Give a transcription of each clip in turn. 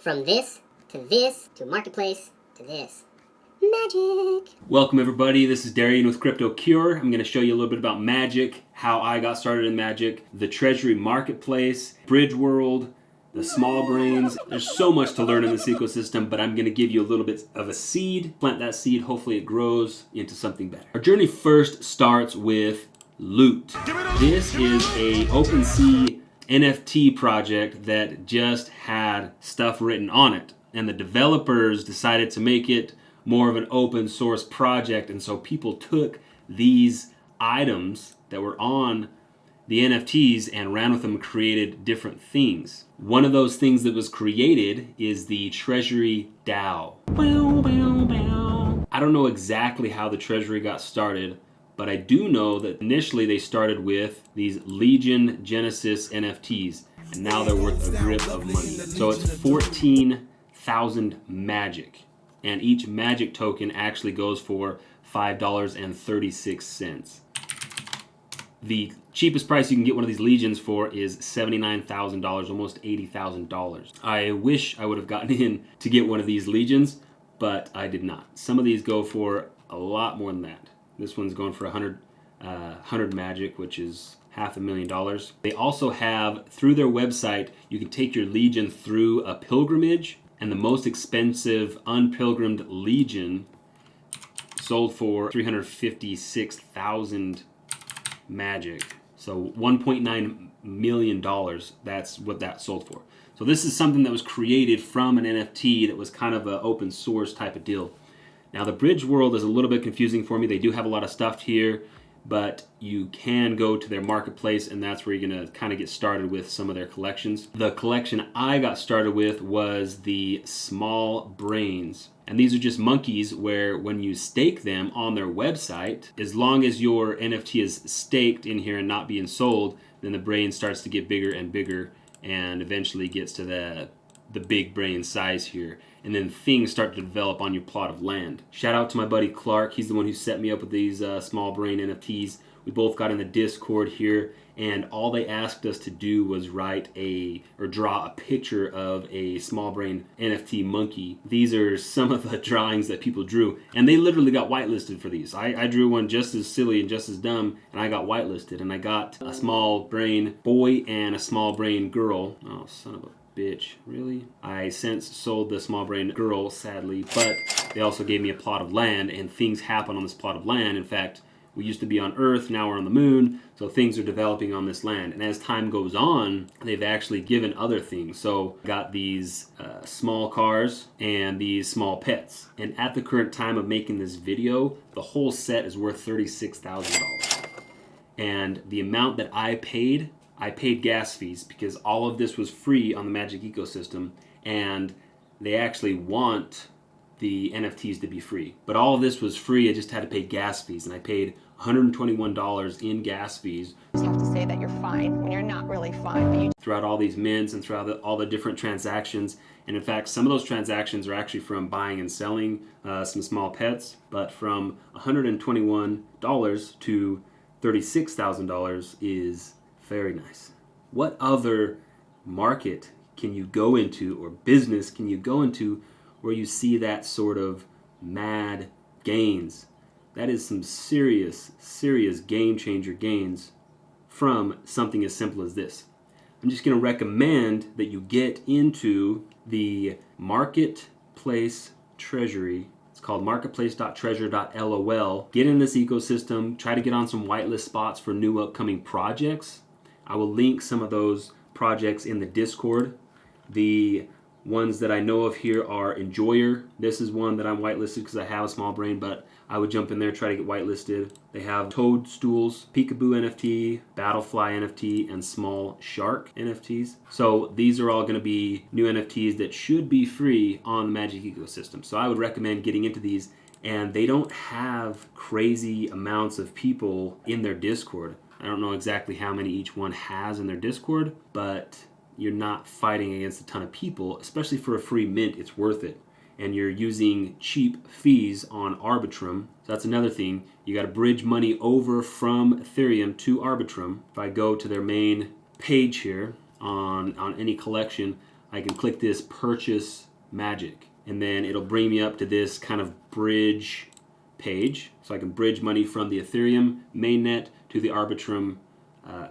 from this to marketplace to this. Magic! Welcome everybody, this is Darian with Crypto Cure. I'm going to show you a little bit about magic, how I got started in magic, the treasury marketplace, bridge world, the small brains. There's so much to learn in this ecosystem, but I'm going to give you a little bit of a seed. Plant that seed, hopefully it grows into something better. Our journey first starts with loot. This is a OpenSea NFT project that just had stuff written on it, and the developers decided to make it more of an open source project, and so people took these items that were on the NFTs and ran with them and created different things. One of those things that was created is the Treasury DAO. I don't know exactly how the Treasury got started, but I do know that initially they started with these Legion Genesis NFTs, and now they're worth a grip of money. So it's 14,000 magic, and each magic token actually goes for $5.36. The cheapest price you can get one of these Legions for is $79,000, almost $80,000. I wish I would have gotten in to get one of these Legions, but I did not. Some of these go for a lot more than that. This one's going for 100 magic, which is $500,000. They also have, through their website, you can take your Legion through a pilgrimage, and the most expensive unpilgrimed Legion sold for 356,000 magic. So $1.9 million, that's what that sold for. So this is something that was created from an NFT that was kind of an open source type of deal. Now the bridge world is a little bit confusing for me. They do have a lot of stuff here, but you can go to their marketplace, and that's where you're going to kind of get started with some of their collections. The collection I got started with was the small brains. And these are just monkeys where when you stake them on their website, as long as your NFT is staked in here and not being sold, then the brain starts to get bigger and bigger and eventually gets to the big brain size here. And then things start to develop on your plot of land. Shout out to my buddy Clark. He's the one who set me up with these small brain NFTs. We both got in the Discord here, and all they asked us to do was draw a picture of a small brain NFT monkey. These are some of the drawings that people drew, and they literally got whitelisted for these. I drew one just as silly and just as dumb, and I got whitelisted, and I got a small brain boy and a small brain girl. Oh, son of a bitch, really? I since sold the small brain girl, sadly, but they also gave me a plot of land, and things happen on this plot of land. In fact, we used to be on Earth, now we're on the moon, so things are developing on this land. And as time goes on, they've actually given other things. So got these small cars and these small pets. And at the current time of making this video, the whole set is worth $36,000. And the amount that I paid gas fees because all of this was free on the Magic ecosystem, and they actually want the NFTs to be free. But all of this was free, I just had to pay gas fees, and I paid $121 in gas fees. You have to say that you're fine when you're not really fine. Throughout all these mints and throughout all the different transactions. And in fact, some of those transactions are actually from buying and selling some small pets, but from $121 to $36,000 is very nice. What other market can you go into, or business can you go into, where you see that sort of mad gains? That is some serious, serious game changer gains from something as simple as this. I'm just going to recommend that you get into the marketplace treasury. It's called marketplace.treasure.lol. Get in this ecosystem, try to get on some whitelist spots for new upcoming projects. I will link some of those projects in the Discord. The ones that I know of here are Enjoyer. This is one that I'm whitelisted because I have a small brain, but I would jump in there, try to get whitelisted. They have Toadstools, Peekaboo NFT, Battlefly NFT, and Small Shark NFTs. So these are all going to be new NFTs that should be free on the Magic ecosystem. So I would recommend getting into these, and they don't have crazy amounts of people in their Discord. I don't know exactly how many each one has in their Discord, but you're not fighting against a ton of people, especially for a free mint. It's worth it. And you're using cheap fees on Arbitrum. So that's another thing. You got to bridge money over from Ethereum to Arbitrum. If I go to their main page here on any collection, I can click this purchase magic, and then it'll bring me up to this kind of bridge page. So I can bridge money from the Ethereum mainnet to the Arbitrum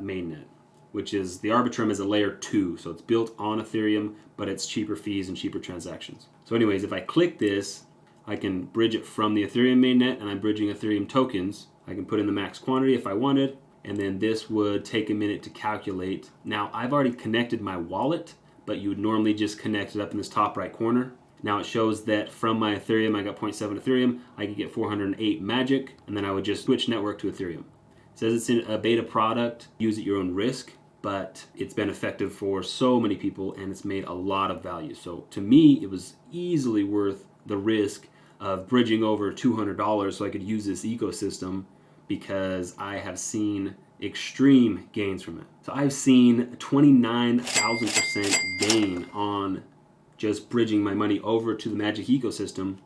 mainnet, which is, the Arbitrum is a layer 2. So it's built on Ethereum, but it's cheaper fees and cheaper transactions. So anyways, if I click this, I can bridge it from the Ethereum mainnet, and I'm bridging Ethereum tokens. I can put in the max quantity if I wanted, and then this would take a minute to calculate. Now, I've already connected my wallet, but you would normally just connect it up in this top right corner. Now it shows that from my Ethereum, I got 0.7 Ethereum, I could get 408 magic, and then I would just switch network to Ethereum. It says it's in a beta product, use at your own risk, but it's been effective for so many people, and it's made a lot of value. So to me, it was easily worth the risk of bridging over $200 so I could use this ecosystem, because I have seen extreme gains from it. So I've seen a 29,000% gain on just bridging my money over to the Magic ecosystem.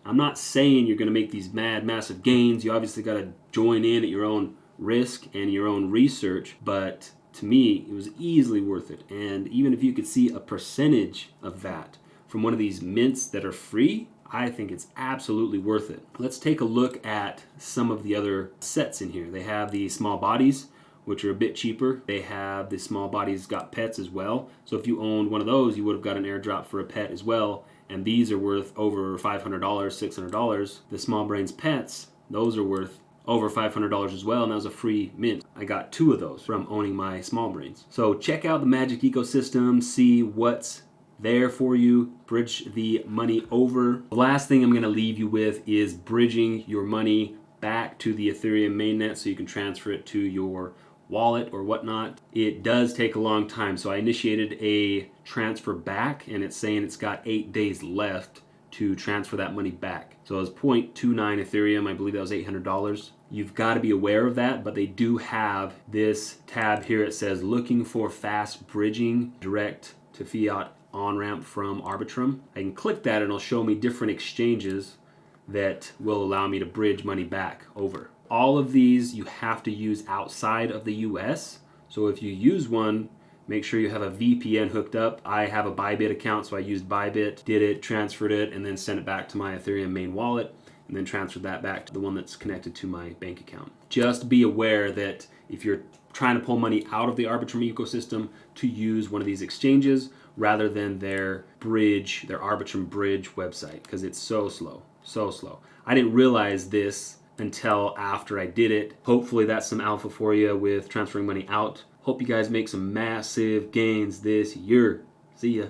I'm not saying you're going to make these massive gains. You obviously got to join in at your own risk and your own research, but to me, it was easily worth it. And even if you could see a percentage of that from one of these mints that are free, I think it's absolutely worth it. Let's take a look at some of the other sets in here. They have the small bodies, which are a bit cheaper. They have the small bodies got pets as well. So if you owned one of those, you would have got an airdrop for a pet as well. And these are worth over $500, $600. The small brains pets, those are worth over $500 as well, and that was a free mint. I got 2 of those from owning my small brains. So check out the Magic ecosystem, see what's there for you, bridge the money over. The last thing I'm going to leave you with is bridging your money back to the Ethereum mainnet so you can transfer it to your wallet or whatnot. It does take a long time, so I initiated a transfer back, and it's saying it's got 8 days left to transfer that money back. So it was 0.29 Ethereum, I believe that was $800. You've got to be aware of that, but they do have this tab here. It says looking for fast bridging direct to fiat on-ramp from Arbitrum. I can click that and it'll show me different exchanges that will allow me to bridge money back over. All of these you have to use outside of the US. So if you use one, make sure you have a VPN hooked up. I have a Bybit account, so I used Bybit, did it, transferred it, and then sent it back to my Ethereum main wallet, and then transferred that back to the one that's connected to my bank account. Just be aware that if you're trying to pull money out of the Arbitrum ecosystem, to use one of these exchanges rather than their bridge, their Arbitrum bridge website, because it's so slow, so slow. I didn't realize this until after I did it. Hopefully that's some alpha for you with transferring money out. Hope you guys make some massive gains this year. See ya.